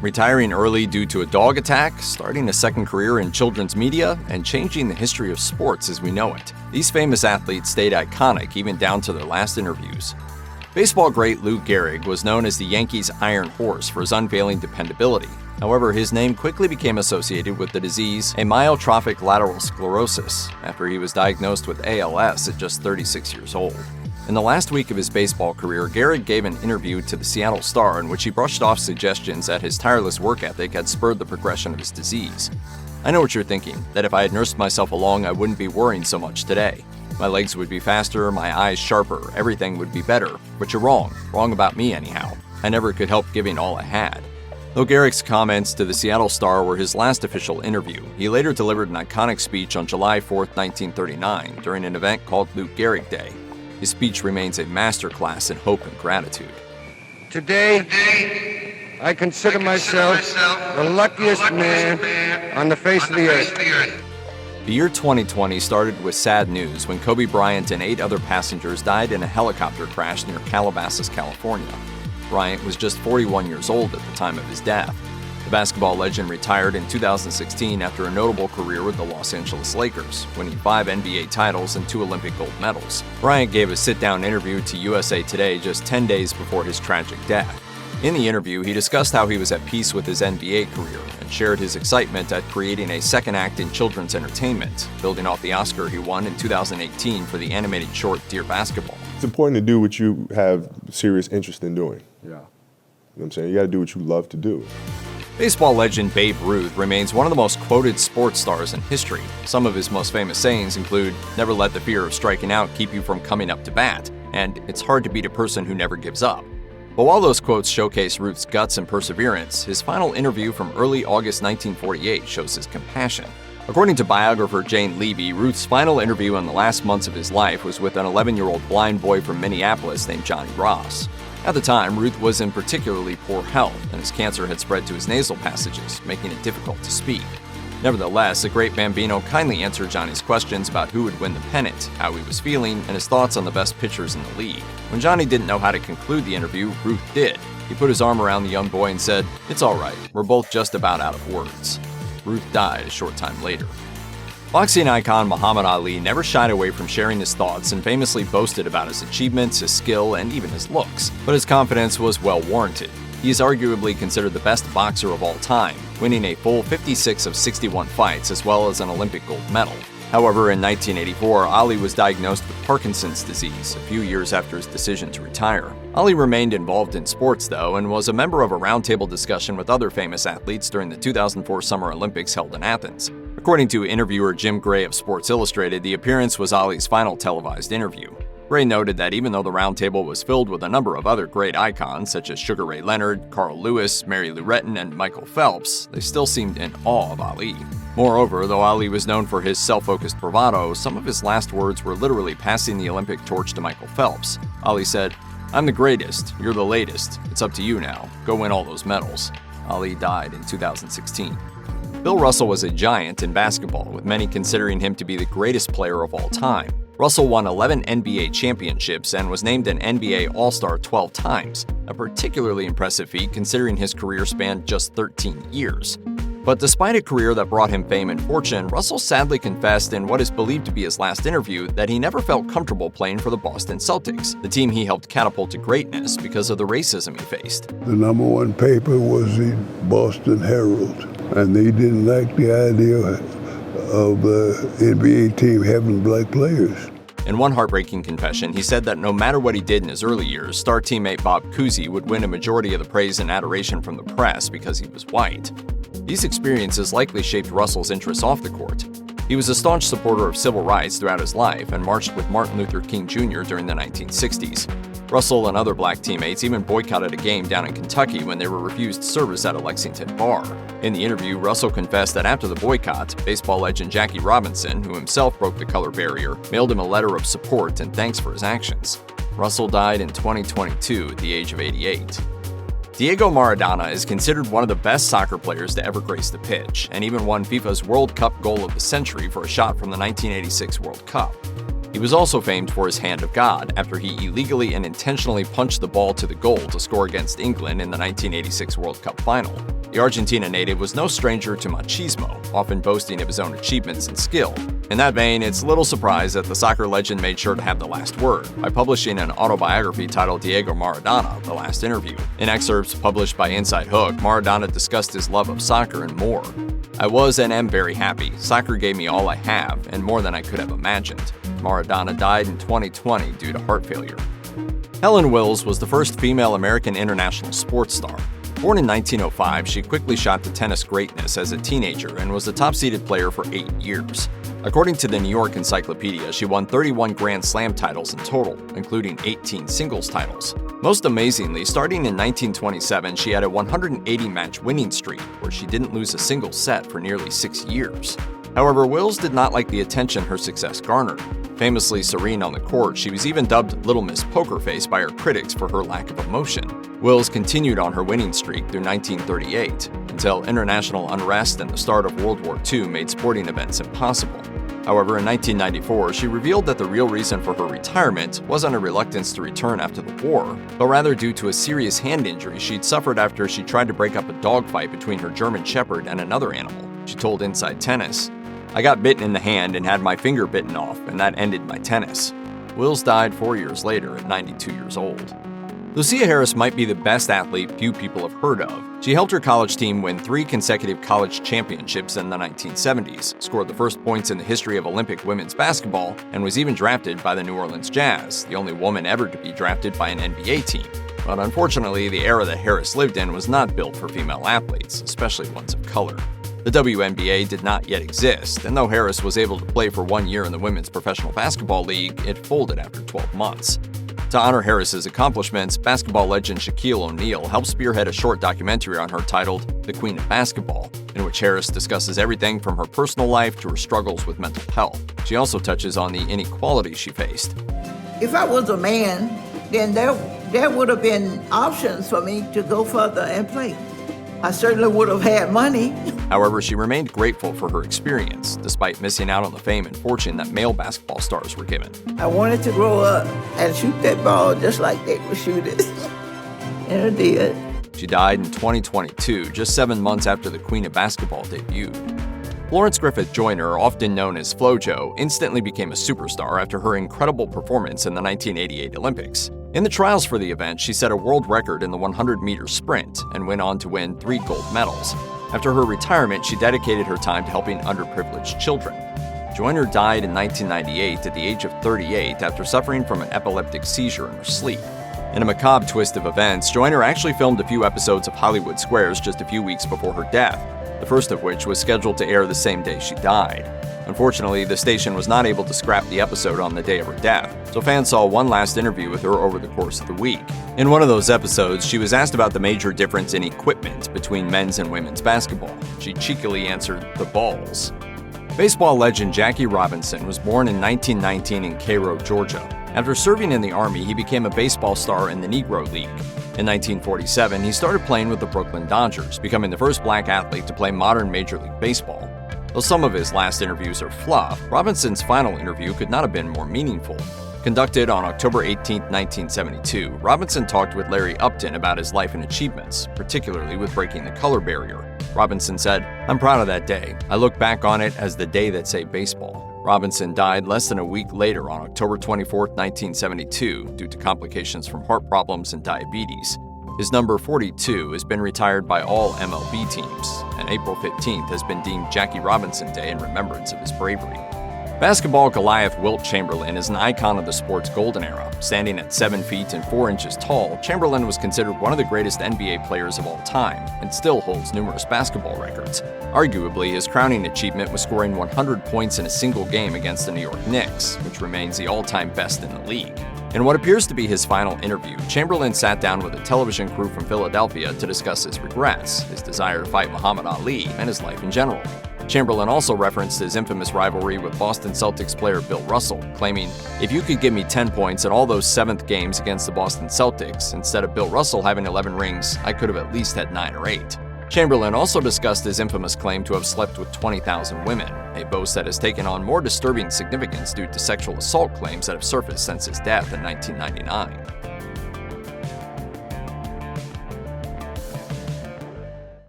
Retiring early due to a dog attack, starting a second career in children's media, and changing the history of sports as we know it. These famous athletes stayed iconic even down to their last interviews. Baseball great Lou Gehrig was known as the Yankees' Iron Horse for his unfailing dependability. However, his name quickly became associated with the disease amyotrophic lateral sclerosis after he was diagnosed with ALS at just 36 years old. In the last week of his baseball career, Gehrig gave an interview to the Seattle Star in which he brushed off suggestions that his tireless work ethic had spurred the progression of his disease. "I know what you're thinking, that if I had nursed myself along, I wouldn't be worrying so much today. My legs would be faster, my eyes sharper, everything would be better. But you're wrong. Wrong about me anyhow. I never could help giving all I had." Though Gehrig's comments to the Seattle Star were his last official interview, he later delivered an iconic speech on July 4, 1939, during an event called Lou Gehrig Day. His speech remains a masterclass in hope and gratitude. Today, I consider myself the luckiest man on the face of the earth. The year 2020 started with sad news when Kobe Bryant and 8 other passengers died in a helicopter crash near Calabasas, California. Bryant was just 41 years old at the time of his death. The basketball legend retired in 2016 after a notable career with the Los Angeles Lakers, winning 5 NBA titles and 2 Olympic gold medals. Bryant gave a sit-down interview to USA Today just 10 days before his tragic death. In the interview, he discussed how he was at peace with his NBA career and shared his excitement at creating a second act in children's entertainment, building off the Oscar he won in 2018 for the animated short Dear Basketball. It's important to do what you have serious interest in doing. Yeah. You know what I'm saying? You got to do what you love to do. Baseball legend Babe Ruth remains one of the most quoted sports stars in history. Some of his most famous sayings include, "Never let the fear of striking out keep you from coming up to bat," and "It's hard to beat a person who never gives up." But while those quotes showcase Ruth's guts and perseverance, his final interview from early August 1948 shows his compassion. According to biographer Jane Levy, Ruth's final interview in the last months of his life was with an 11-year-old blind boy from Minneapolis named Johnny Ross. At the time, Ruth was in particularly poor health, and his cancer had spread to his nasal passages, making it difficult to speak. Nevertheless, the great Bambino kindly answered Johnny's questions about who would win the pennant, how he was feeling, and his thoughts on the best pitchers in the league. When Johnny didn't know how to conclude the interview, Ruth did. He put his arm around the young boy and said, "It's all right, we're both just about out of words." Ruth died a short time later. Boxing icon Muhammad Ali never shied away from sharing his thoughts and famously boasted about his achievements, his skill, and even his looks. But his confidence was well warranted. He is arguably considered the best boxer of all time, winning a full 56 of 61 fights as well as an Olympic gold medal. However, in 1984, Ali was diagnosed with Parkinson's disease a few years after his decision to retire. Ali remained involved in sports, though, and was a member of a roundtable discussion with other famous athletes during the 2004 Summer Olympics held in Athens. According to interviewer Jim Gray of Sports Illustrated, the appearance was Ali's final televised interview. Gray noted that even though the roundtable was filled with a number of other great icons, such as Sugar Ray Leonard, Carl Lewis, Mary Lou Retton, and Michael Phelps, they still seemed in awe of Ali. Moreover, though Ali was known for his self-focused bravado, some of his last words were literally passing the Olympic torch to Michael Phelps. Ali said, "I'm the greatest, you're the latest. It's up to you now. Go win all those medals." Ali died in 2016. Bill Russell was a giant in basketball, with many considering him to be the greatest player of all time. Russell won 11 NBA championships and was named an NBA All-Star 12 times, a particularly impressive feat considering his career spanned just 13 years. But despite a career that brought him fame and fortune, Russell sadly confessed in what is believed to be his last interview that he never felt comfortable playing for the Boston Celtics, the team he helped catapult to greatness because of the racism he faced. The number one paper was the Boston Herald, and they didn't like the idea of the NBA team having black players. In one heartbreaking confession, he said that no matter what he did in his early years, star teammate Bob Cousy would win a majority of the praise and adoration from the press because he was white. These experiences likely shaped Russell's interests off the court. He was a staunch supporter of civil rights throughout his life and marched with Martin Luther King Jr. during the 1960s. Russell and other black teammates even boycotted a game down in Kentucky when they were refused service at a Lexington bar. In the interview, Russell confessed that after the boycott, baseball legend Jackie Robinson, who himself broke the color barrier, mailed him a letter of support and thanks for his actions. Russell died in 2022 at the age of 88. Diego Maradona is considered one of the best soccer players to ever grace the pitch, and even won FIFA's World Cup Goal of the Century for a shot from the 1986 World Cup. He was also famed for his hand of God after he illegally and intentionally punched the ball to the goal to score against England in the 1986 World Cup final. The Argentina native was no stranger to machismo, often boasting of his own achievements and skill. In that vein, it's little surprise that the soccer legend made sure to have the last word by publishing an autobiography titled Diego Maradona, The Last Interview. In excerpts published by Inside Hook, Maradona discussed his love of soccer and more. "I was and am very happy. Soccer gave me all I have, and more than I could have imagined." Maradona died in 2020 due to heart failure. Helen Wills was the first female American international sports star. Born in 1905, she quickly shot to tennis greatness as a teenager and was a top-seeded player for 8 years. According to the New York Encyclopedia, she won 31 Grand Slam titles in total, including 18 singles titles. Most amazingly, starting in 1927, she had a 180-match winning streak where she didn't lose a single set for nearly 6 years. However, Wills did not like the attention her success garnered. Famously serene on the court, she was even dubbed Little Miss Poker Face by her critics for her lack of emotion. Wills continued on her winning streak through 1938, until international unrest and the start of World War II made sporting events impossible. However, in 1994, she revealed that the real reason for her retirement wasn't a reluctance to return after the war, but rather due to a serious hand injury she'd suffered after she tried to break up a dogfight between her German Shepherd and another animal. She told Inside Tennis, "I got bitten in the hand and had my finger bitten off, and that ended my tennis." Wills died 4 years later at 92 years old. Lusia Harris might be the best athlete few people have heard of. She helped her college team win 3 consecutive college championships in the 1970s, scored the first points in the history of Olympic women's basketball, and was even drafted by the New Orleans Jazz, the only woman ever to be drafted by an NBA team. But unfortunately, the era that Harris lived in was not built for female athletes, especially ones of color. The WNBA did not yet exist, and though Harris was able to play for 1 year in the Women's Professional Basketball League, it folded after 12 months. To honor Harris's accomplishments, basketball legend Shaquille O'Neal helped spearhead a short documentary on her titled The Queen of Basketball, in which Harris discusses everything from her personal life to her struggles with mental health. She also touches on the inequality she faced. If I was a man, then there would have been options for me to go further and play. I certainly would have had money. However, she remained grateful for her experience, despite missing out on the fame and fortune that male basketball stars were given. I wanted to grow up and shoot that ball just like they would shoot it. And I did. She died in 2022, just 7 months after the Queen of Basketball debuted. Florence Griffith Joyner, often known as FloJo, instantly became a superstar after her incredible performance in the 1988 Olympics. In the trials for the event, she set a world record in the 100-meter sprint and went on to win 3 gold medals. After her retirement, she dedicated her time to helping underprivileged children. Joyner died in 1998 at the age of 38 after suffering from an epileptic seizure in her sleep. In a macabre twist of events, Joyner actually filmed a few episodes of Hollywood Squares just a few weeks before her death, the first of which was scheduled to air the same day she died. Unfortunately, the station was not able to scrap the episode on the day of her death, so fans saw one last interview with her over the course of the week. In one of those episodes, she was asked about the major difference in equipment between men's and women's basketball. She cheekily answered, "The balls." Baseball legend Jackie Robinson was born in 1919 in Cairo, Georgia. After serving in the Army, he became a baseball star in the Negro League. In 1947, he started playing with the Brooklyn Dodgers, becoming the first black athlete to play modern Major League Baseball. Though some of his last interviews are fluff, Robinson's final interview could not have been more meaningful. Conducted on October 18, 1972, Robinson talked with Larry Upton about his life and achievements, particularly with breaking the color barrier. Robinson said, "I'm proud of that day. I look back on it as the day that saved baseball." Robinson died less than a week later on October 24, 1972, due to complications from heart problems and diabetes. His number 42 has been retired by all MLB teams, and April 15th has been deemed Jackie Robinson Day in remembrance of his bravery. Basketball Goliath Wilt Chamberlain is an icon of the sport's golden era. Standing at 7 feet and 4 inches tall, Chamberlain was considered one of the greatest NBA players of all time, and still holds numerous basketball records. Arguably, his crowning achievement was scoring 100 points in a single game against the New York Knicks, which remains the all-time best in the league. In what appears to be his final interview, Chamberlain sat down with a television crew from Philadelphia to discuss his regrets, his desire to fight Muhammad Ali, and his life in general. Chamberlain also referenced his infamous rivalry with Boston Celtics player Bill Russell, claiming, "If you could give me 10 points in all those 7th games against the Boston Celtics, instead of Bill Russell having 11 rings, I could have at least had 9 or 8. Chamberlain also discussed his infamous claim to have slept with 20,000 women, a boast that has taken on more disturbing significance due to sexual assault claims that have surfaced since his death in 1999.